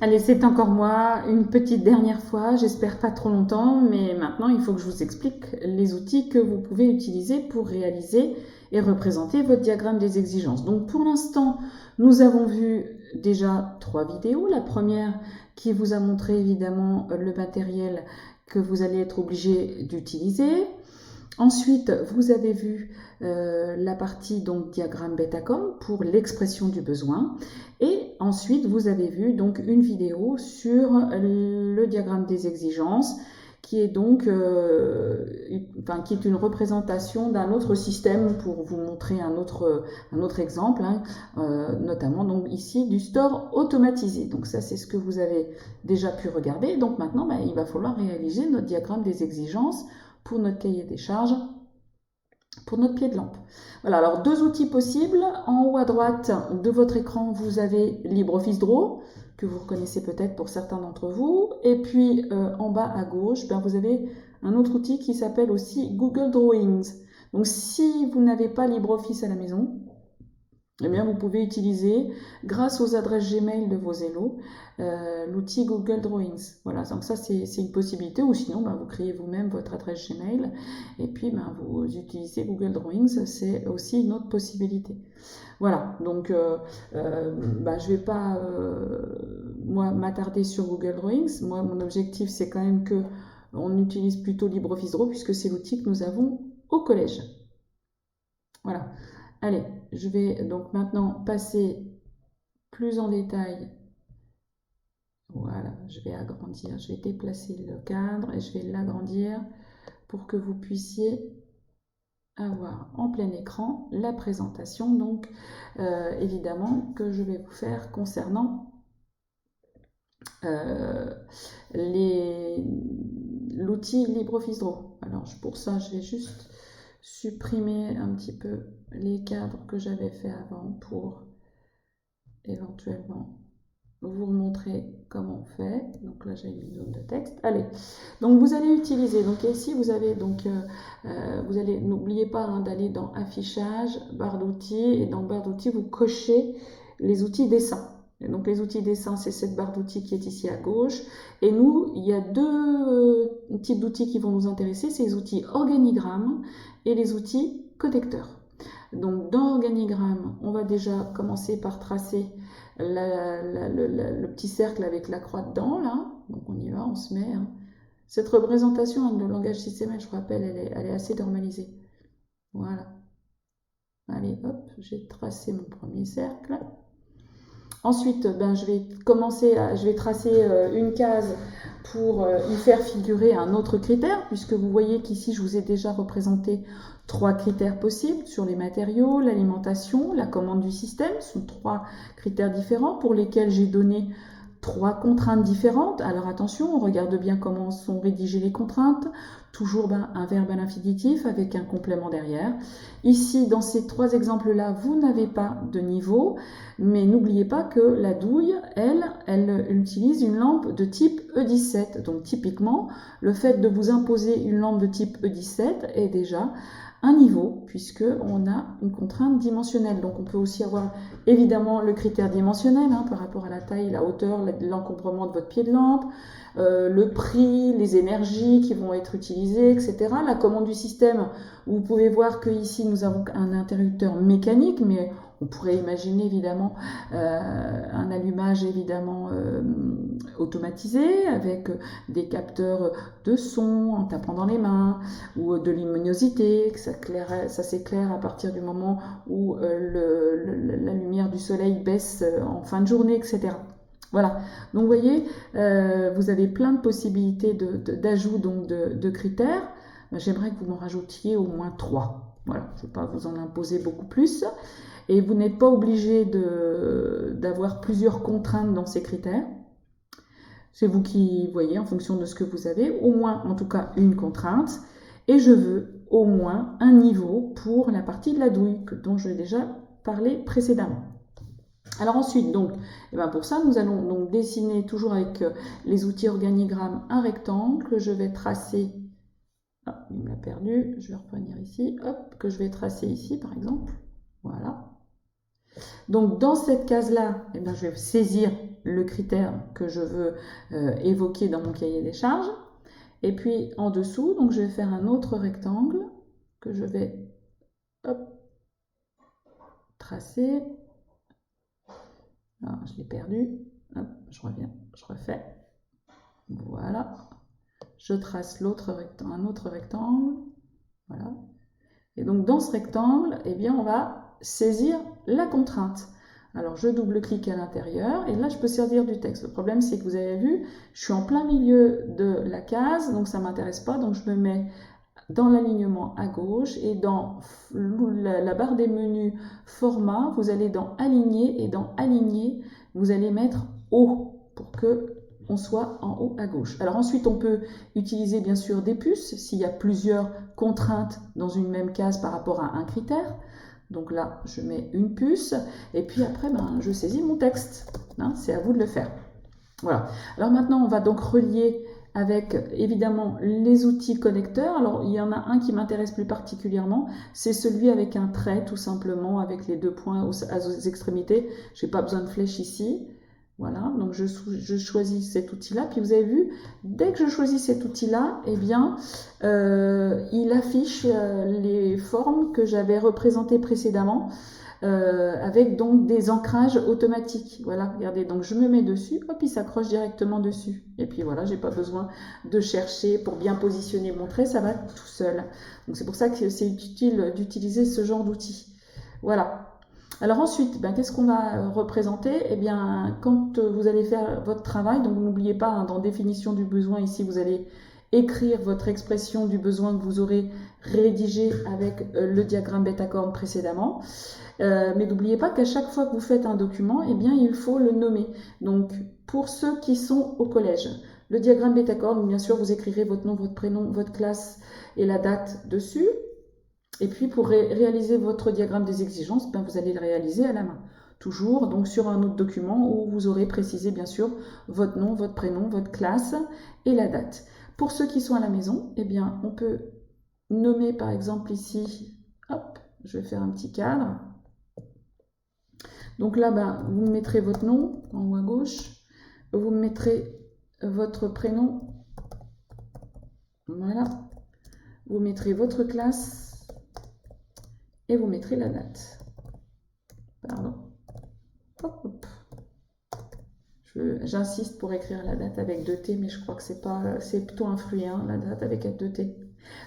Allez, c'est encore moi, une petite dernière fois, j'espère pas trop longtemps, mais maintenant il faut que je vous explique les outils que vous pouvez utiliser pour réaliser et représenter votre diagramme des exigences. Donc pour l'instant, nous avons vu déjà 3 vidéos. La première qui vous a montré évidemment le matériel que vous allez être obligé d'utiliser. Ensuite, vous avez vu la partie donc diagramme Betacom pour l'expression du besoin. Et ensuite, vous avez vu donc une vidéo sur le diagramme des exigences, qui est donc qui est une représentation d'un autre système pour vous montrer un autre exemple, hein, notamment donc ici du store automatisé. Donc ça, c'est ce que vous avez déjà pu regarder. Donc maintenant, il va falloir réaliser notre diagramme des exigences pour notre cahier des charges, pour notre pied de lampe. Voilà, alors 2 outils possibles. En haut à droite de votre écran, vous avez LibreOffice Draw, que vous reconnaissez peut-être pour certains d'entre vous. Et puis en bas à gauche, vous avez un autre outil qui s'appelle aussi Google Drawings. Donc si vous n'avez pas LibreOffice à la maison, eh bien, vous pouvez utiliser, grâce aux adresses Gmail de vos élos, l'outil Google Drawings. Voilà, donc ça c'est une possibilité, ou sinon vous créez vous-même votre adresse Gmail et puis vous utilisez Google Drawings, c'est aussi une autre possibilité. Voilà, donc je ne vais pas moi m'attarder sur Google Drawings. Moi, mon objectif c'est quand même que on utilise plutôt LibreOffice Draw puisque c'est l'outil que nous avons au collège. Voilà. Allez, je vais donc maintenant passer plus en détail. Voilà, je vais agrandir, je vais déplacer le cadre et je vais l'agrandir pour que vous puissiez avoir en plein écran la présentation, donc évidemment que je vais vous faire concernant l'outil LibreOffice Draw. Alors pour ça, je vais juste supprimer un petit peu les cadres que j'avais fait avant pour éventuellement vous montrer comment on fait. Donc là j'ai mis une zone de texte. Allez, donc vous allez utiliser, donc ici vous avez donc vous allez, n'oubliez pas d'aller dans affichage, barre d'outils, et dans barre d'outils vous cochez les outils dessin. Et donc les outils dessin, c'est cette barre d'outils qui est ici à gauche. Et nous, il y a 2 types d'outils qui vont nous intéresser, c'est les outils organigramme et les outils connecteurs. Donc dans organigramme, on va déjà commencer par tracer le petit cercle avec la croix dedans, là. Donc on y va, on se met. Hein. Cette représentation de langage système, je vous rappelle, elle est assez normalisée. Voilà. Allez, hop, j'ai tracé mon premier cercle. Ensuite, je vais tracer une case pour y faire figurer un autre critère, puisque vous voyez qu'ici, je vous ai déjà représenté 3 critères possibles sur les matériaux, l'alimentation, la commande du système. Ce sont 3 critères différents pour lesquels j'ai donné 3 contraintes différentes. Alors attention, on regarde bien comment sont rédigées les contraintes. Toujours un verbe à l'infinitif avec un complément derrière. Ici, dans ces 3 exemples-là, vous n'avez pas de niveau, mais n'oubliez pas que la douille, elle utilise une lampe de type E17. Donc typiquement, le fait de vous imposer une lampe de type E17 est déjà un niveau, puisqu'on a une contrainte dimensionnelle. Donc on peut aussi avoir évidemment le critère dimensionnel par rapport à la taille, la hauteur, l'encombrement de votre pied de lampe, le prix, les énergies qui vont être utilisées, etc. La commande du système, vous pouvez voir que ici nous avons un interrupteur mécanique, mais on pourrait imaginer évidemment un allumage évidemment automatisé avec des capteurs de son en tapant dans les mains ou de luminosité, que ça s'éclaire à partir du moment où la lumière du soleil baisse en fin de journée, etc. Voilà, donc vous voyez, vous avez plein de possibilités d'ajout de critères. J'aimerais que vous m'en rajoutiez au moins 3. Voilà, je ne vais pas vous en imposer beaucoup plus. Et vous n'êtes pas obligé d'avoir plusieurs contraintes dans ces critères. C'est vous qui voyez en fonction de ce que vous avez, au moins en tout cas une contrainte. Et je veux au moins un niveau pour la partie de la douille dont j'ai déjà parlé précédemment. Alors ensuite, donc, pour ça, nous allons donc dessiner toujours avec les outils organigramme un rectangle que je vais tracer. Ah, il me l'a perdu, je vais revenir ici, hop, que je vais tracer ici par exemple. Voilà. Donc dans cette case-là, je vais saisir le critère que je veux évoquer dans mon cahier des charges. Et puis en dessous, donc je vais faire un autre rectangle que je vais hop, tracer. Ah, je l'ai perdu. Hop, je reviens, je refais. Voilà. Je trace un autre rectangle. Voilà. Et donc dans ce rectangle, eh bien, on va saisir la contrainte. Alors je double-clique à l'intérieur et là je peux saisir du texte. Le problème c'est que vous avez vu, je suis en plein milieu de la case, donc ça ne m'intéresse pas, donc je me mets dans l'alignement à gauche et dans la barre des menus format, vous allez dans aligner et dans aligner, vous allez mettre haut pour que on soit en haut à gauche. Alors ensuite on peut utiliser bien sûr des puces s'il y a plusieurs contraintes dans une même case par rapport à un critère. Donc là je mets une puce et puis après je saisis mon texte. Hein, c'est à vous de le faire. Voilà. Alors maintenant on va donc relier avec évidemment les outils connecteurs. Alors il y en a un qui m'intéresse plus particulièrement, c'est celui avec un trait tout simplement, avec les 2 points aux extrémités. Je n'ai pas besoin de flèche ici. Voilà, donc je choisis cet outil-là. Puis vous avez vu, dès que je choisis cet outil-là, eh bien, il affiche les formes que j'avais représentées précédemment. Avec donc des ancrages automatiques. Voilà, regardez, donc je me mets dessus, hop, il s'accroche directement dessus. Et puis voilà, j'ai pas besoin de chercher pour bien positionner mon trait, ça va tout seul. Donc c'est pour ça que c'est utile d'utiliser ce genre d'outil. Voilà. Alors ensuite, qu'est-ce qu'on va représenter? Eh bien, quand vous allez faire votre travail, donc n'oubliez pas, hein, dans définition du besoin, ici, vous allez écrire votre expression du besoin que vous aurez rédigé avec le diagramme bêta-corne précédemment. Mais n'oubliez pas qu'à chaque fois que vous faites un document, eh bien, il faut le nommer. Donc, pour ceux qui sont au collège, le diagramme bêta-corne, bien sûr, vous écrirez votre nom, votre prénom, votre classe et la date dessus. Et puis, pour réaliser votre diagramme des exigences, vous allez le réaliser à la main. Toujours donc sur un autre document où vous aurez précisé, bien sûr, votre nom, votre prénom, votre classe et la date. Pour ceux qui sont à la maison, eh bien, on peut nommer, par exemple, ici, hop, je vais faire un petit cadre. Donc là, vous mettrez votre nom en haut à gauche, vous mettrez votre prénom, voilà, vous mettrez votre classe et vous mettrez la date. Pardon. Hop, hop. J'insiste pour écrire la date avec 2 T, mais je crois que c'est plutôt un fruit, hein, la date avec 2 T.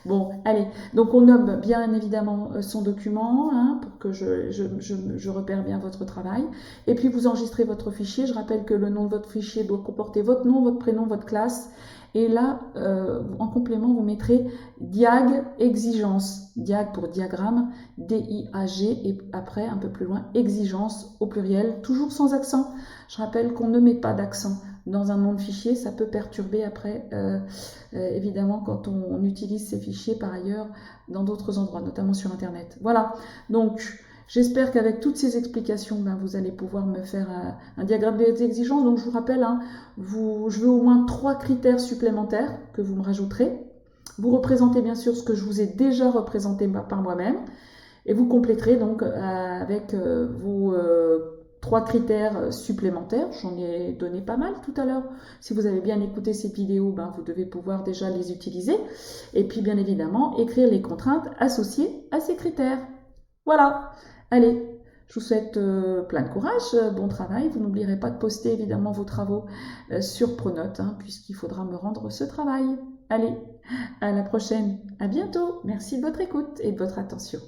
Bon, allez, donc on nomme bien évidemment son document, hein, pour que je repère bien votre travail. Et puis vous enregistrez votre fichier. Je rappelle que le nom de votre fichier doit comporter votre nom, votre prénom, votre classe. Et là, en complément, vous mettrez diag exigence. Diag pour diagramme, D-I-A-G, et après, un peu plus loin, exigence au pluriel, toujours sans accent. Je rappelle qu'on ne met pas d'accent dans un nom de fichier, ça peut perturber après, évidemment, quand on utilise ces fichiers par ailleurs dans d'autres endroits, notamment sur Internet. Voilà, donc j'espère qu'avec toutes ces explications, vous allez pouvoir me faire un diagramme des exigences. Donc je vous rappelle, hein, je veux au moins 3 critères supplémentaires que vous me rajouterez. Vous représentez bien sûr ce que je vous ai déjà représenté par moi-même et vous compléterez donc avec vos 3 critères supplémentaires. J'en ai donné pas mal tout à l'heure. Si vous avez bien écouté ces vidéos, vous devez pouvoir déjà les utiliser. Et puis bien évidemment, écrire les contraintes associées à ces critères. Voilà. Allez, je vous souhaite plein de courage, bon travail. Vous n'oublierez pas de poster évidemment vos travaux sur Pronote, hein, puisqu'il faudra me rendre ce travail. Allez, à la prochaine. À bientôt. Merci de votre écoute et de votre attention.